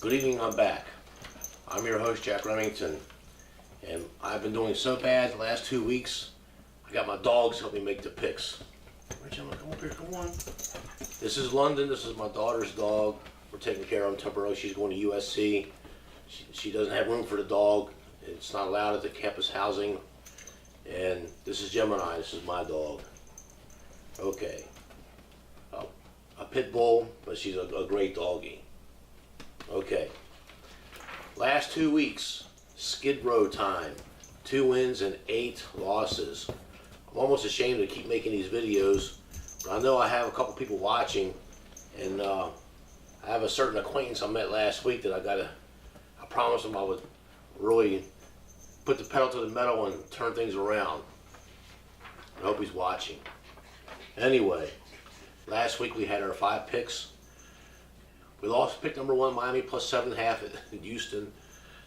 Good evening, I'm back. I'm your host, Jack Remington, and I've been doing so bad the last 2 weeks, I got my dogs help me make the picks. Rich, come up here, come on. This is London, this is my daughter's dog. We're taking care of him temporarily. She's going to USC. She doesn't have room for the dog. It's not allowed at the campus housing. And this is Gemini, this is my dog. Okay. A pit bull, but she's a great doggy. Okay. Last 2 weeks, Skid Row time. 2 wins and 8 losses. I'm almost ashamed to keep making these videos, but I know I have a couple people watching, and I have a certain acquaintance I met last week that I promised him I would really put the pedal to the metal and turn things around. I hope he's watching. Anyway, last week we had our 5 picks. We lost pick number 1, Miami plus 7.5 at Houston.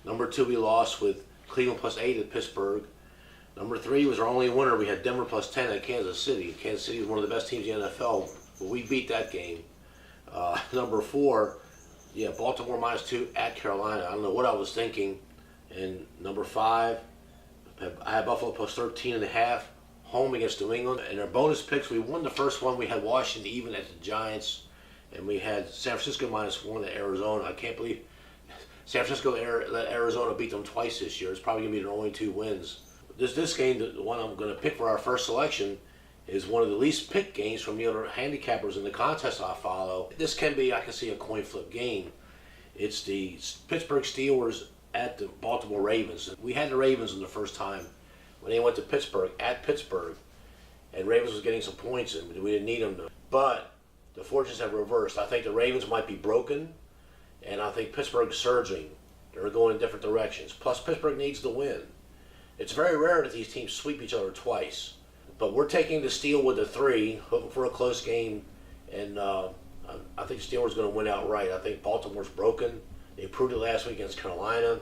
Number 2, we lost with Cleveland plus 8 at Pittsburgh. Number 3 was our only winner. We had Denver plus 10 at Kansas City. Kansas City is one of the best teams in the NFL, but we beat that game. Number 4, Baltimore minus 2 at Carolina. I don't know what I was thinking. And number 5, I had Buffalo plus 13.5 home against New England. And our bonus picks, we won the first one. We had Washington even at the Giants. And we had San Francisco minus 1 at Arizona. I can't believe San Francisco let Arizona beat them twice this year. It's probably going to be their only 2 wins. This game, the one I'm going to pick for our first selection, is one of the least picked games from the other handicappers in the contest I follow. This can be, I can see, a coin flip game. It's the Pittsburgh Steelers at the Baltimore Ravens. We had the Ravens in the first time when they went to Pittsburgh, at Pittsburgh, and Ravens was getting some points, and we didn't need them. But the fortunes have reversed. I think the Ravens might be broken, and I think Pittsburgh's surging. They're going in different directions. Plus, Pittsburgh needs to win. It's very rare that these teams sweep each other twice. But we're taking the Steel with the 3, hoping for a close game, and I think Steelers going to win outright. I think Baltimore's broken. They proved it last week against Carolina.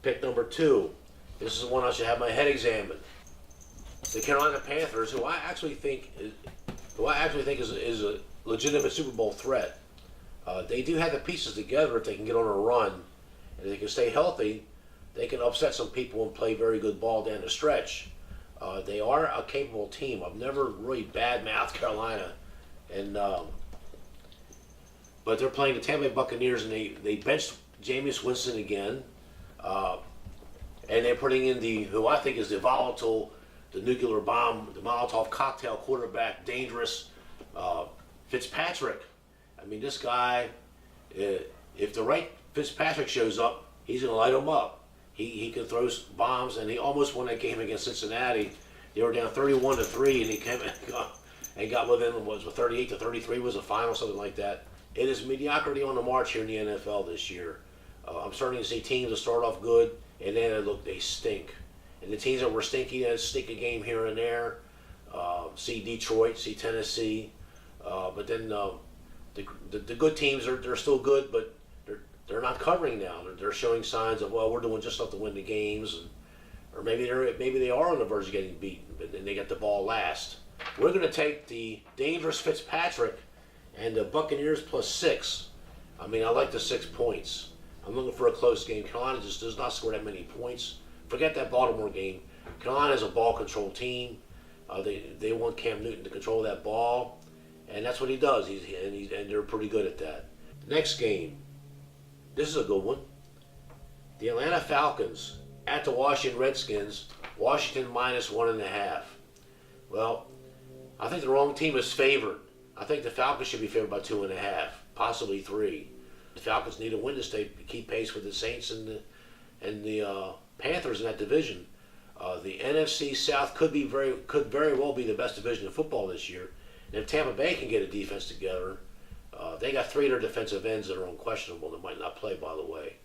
Pick number 2. This is one I should have my head examined. The Carolina Panthers, who I actually think is a legitimate Super Bowl threat. They do have the pieces together if they can get on a run, and if they can stay healthy, they can upset some people and play very good ball down the stretch. They are a capable team. I've never really bad-mouthed Carolina, and but they're playing the Tampa Bay Buccaneers, and they benched Jameis Winston again, and they're putting in who I think is the volatile, the nuclear bomb, the Molotov cocktail quarterback, dangerous Fitzpatrick. I mean, this guy, if the right Fitzpatrick shows up, he's going to light him up. He can throw bombs, and he almost won that game against Cincinnati. They were down 31-3, and he came and got within, was 38-33 was the final, something like that. It is mediocrity on the march here in the NFL this year. I'm starting to see teams that start off good, and then they stink. And the teams that were stinky, that stink a game here and there. See Detroit, see Tennessee. But then the good teams they're still good, but they're not covering now. They're showing signs of, well, we're doing just enough to win the games, or maybe they are on the verge of getting beaten, but then they get the ball last. We're going to take the dangerous Fitzpatrick and the Buccaneers plus 6. I mean, I like the 6 points. I'm looking for a close game. Carolina just does not score that many points. Forget that Baltimore game. Carolina is a ball control team. They want Cam Newton to control that ball, and that's what he does. And they're pretty good at that. Next game. This is a good one. The Atlanta Falcons at the Washington Redskins. Washington minus 1.5. Well, I think the wrong team is favored. I think the Falcons should be favored by 2.5, possibly 3. The Falcons need a win to keep pace with the Saints and the Panthers in that division. The NFC South could very well be the best division in football this year. And if Tampa Bay can get a defense together, they got 3 of their defensive ends that are unquestionable that might not play, by the way.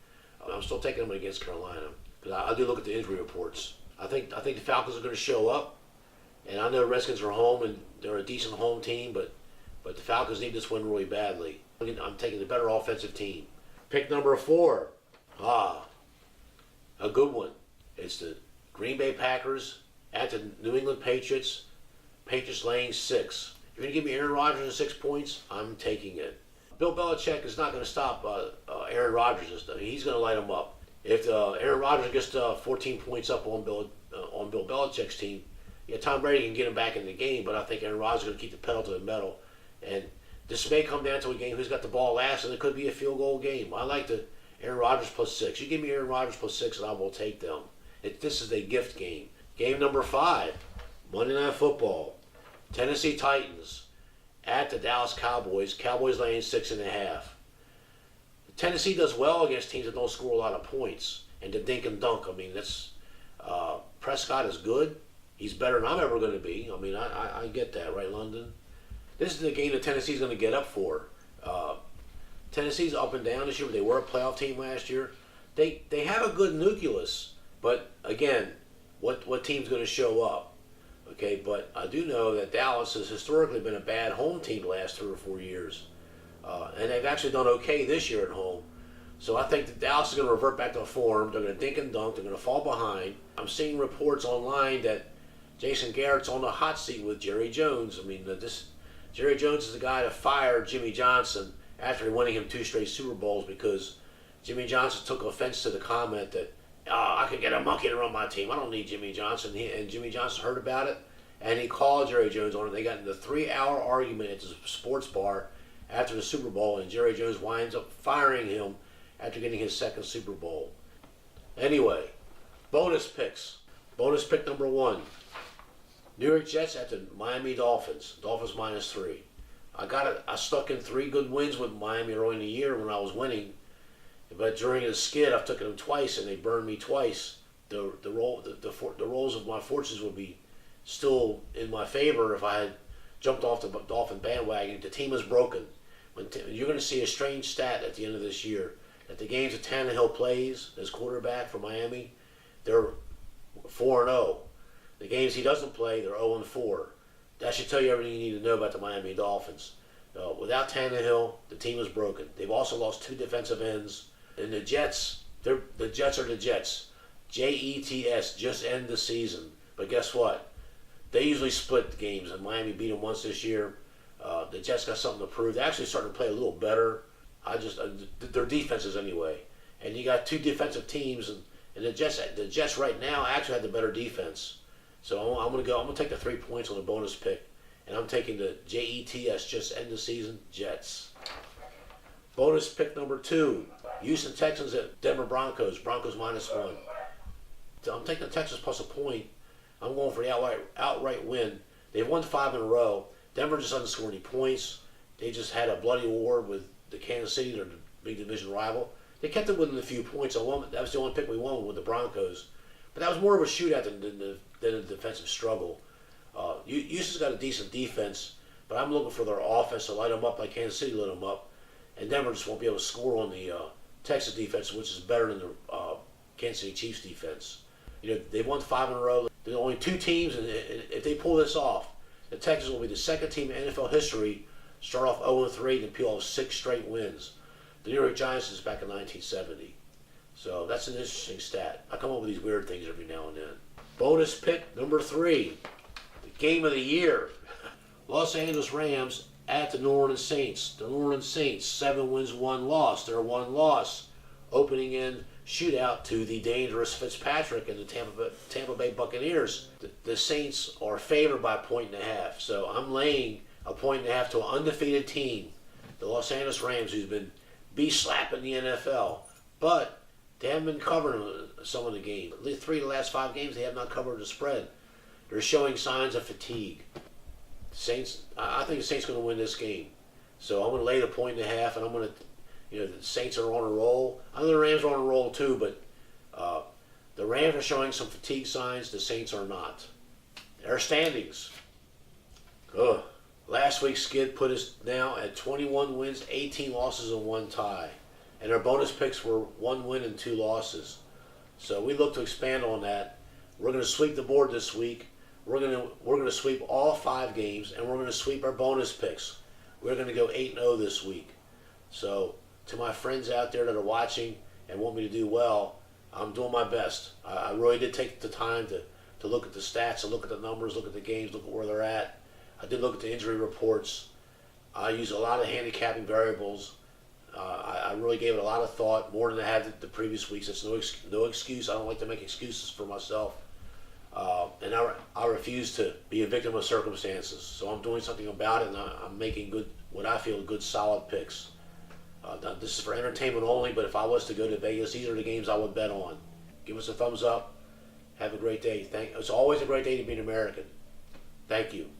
I'm still taking them against Carolina because I do look at the injury reports. I think the Falcons are going to show up, and I know the Redskins are home and they're a decent home team, but the Falcons need this win really badly. I'm taking the better offensive team. Pick number 4. A good one. It's the Green Bay Packers at the New England Patriots. Patriots laying 6. If you're going to give me Aaron Rodgers and 6 points, I'm taking it. Bill Belichick is not going to stop Aaron Rodgers is. He's going to light them up. If Aaron Rodgers gets 14 points up on Bill Belichick's team, yeah, Tom Brady can get him back in the game, but I think Aaron Rodgers is going to keep the pedal to the metal. And this may come down to a game who's got the ball last, and it could be a field goal game. I like the Aaron Rodgers +6. You give me Aaron Rodgers +6, and I will take them. This is a gift game. Game number 5, Monday Night Football. Tennessee Titans at the Dallas Cowboys. Cowboys laying 6.5. Tennessee does well against teams that don't score a lot of points. And the dink and dunk, I mean, that's Prescott is good. He's better than I'm ever going to be. I mean, I get that, right, London? This is the game that Tennessee's going to get up for. Tennessee's up and down this year, but they were a playoff team last year. They have a good nucleus, but again, what team's going to show up? Okay, but I do know that Dallas has historically been a bad home team the last 3 or 4 years, and they've actually done okay this year at home. So I think that Dallas is going to revert back to form. They're going to dink and dunk. They're going to fall behind. I'm seeing reports online that Jason Garrett's on the hot seat with Jerry Jones. I mean, Jerry Jones is the guy that fired Jimmy Johnson after winning him 2 straight Super Bowls because Jimmy Johnson took offense to the comment that I could get a monkey to run my team. I don't need Jimmy Johnson. And Jimmy Johnson heard about it, and he called Jerry Jones on it. They got in a 3-hour argument at the sports bar after the Super Bowl, and Jerry Jones winds up firing him after getting his 2nd Super Bowl. Anyway, bonus picks. Bonus pick number 1. New York Jets at the Miami Dolphins. Dolphins -3. I stuck in 3 good wins with Miami early in the year when I was winning. But during the skid, I've taken them twice, and they burned me twice. The rolls of my fortunes would be still in my favor if I had jumped off the Dolphin bandwagon. The team is broken. You're going to see a strange stat at the end of this year. At the games that Tannehill plays as quarterback for Miami, they're 4-0. The games he doesn't play, they're 0-4. That should tell you everything you need to know about the Miami Dolphins. Without Tannehill, the team is broken. They've also lost 2 defensive ends. And the Jets, the Jets are the Jets. Jets, just end the season. But guess what? They usually split games, and Miami beat them once this year. The Jets got something to prove. They're actually starting to play a little better. Their defenses anyway. And you got 2 defensive teams, and the Jets right now actually have the better defense. So I'm gonna take the 3 points on the bonus pick, and I'm taking the Jets, just end the season, Jets. Bonus pick number 2, Houston Texans at Denver Broncos. Broncos -1. I'm taking the Texans plus a point. I'm going for the outright win. They've won 5 in a row. Denver just doesn't score any points. They just had a bloody war with the Kansas City, their big division rival. They kept it within a few points. That was the only pick we won with the Broncos. But that was more of a shootout than a defensive struggle. Houston's got a decent defense, but I'm looking for their offense to light them up like Kansas City lit them up. And Denver just won't be able to score on the Texas defense, which is better than the Kansas City Chiefs defense. They've won 5 in a row. There are only 2 teams, and if they pull this off, the Texans will be the 2nd team in NFL history start off 0-3 and peel off 6 straight wins. The New York Giants is back in 1970. So that's an interesting stat. I come up with these weird things every now and then. Bonus pick number 3, the game of the year. Los Angeles Rams at the New Orleans Saints. The New Orleans Saints, 7 wins, 1 loss. They're 1 loss. Opening in shootout to the dangerous Fitzpatrick and the Tampa Bay Buccaneers. The Saints are favored by 1.5. So I'm laying a 1.5 to an undefeated team, the Los Angeles Rams, who's been slapping the NFL. But they haven't been covering some of the game. At least 3 of the last 5 games, they have not covered the spread. They're showing signs of fatigue. I think the Saints are going to win this game. So I'm going to lay the 1.5, and I'm going to, the Saints are on a roll. I know the Rams are on a roll too, but the Rams are showing some fatigue signs. The Saints are not. Their standings. Last week's skid put us now at 21 wins, 18 losses, and 1 tie. And our bonus picks were 1 win and 2 losses. So we look to expand on that. We're going to sweep the board this week. We're going to sweep all 5 games, and we're going to sweep our bonus picks. We're going to go 8-0 this week. So to my friends out there that are watching and want me to do well, I'm doing my best. I really did take the time to look at the stats, to look at the numbers, look at the games, look at where they're at. I did look at the injury reports. I use a lot of handicapping variables. I I really gave it a lot of thought, more than I had the previous weeks. It's no excuse. I don't like to make excuses for myself. And I refuse to be a victim of circumstances. So I'm doing something about it, and I'm making what I feel good, solid picks. Now, this is for entertainment only, but if I was to go to Vegas, these are the games I would bet on. Give us a thumbs up. Have a great day. It's always a great day to be an American. Thank you.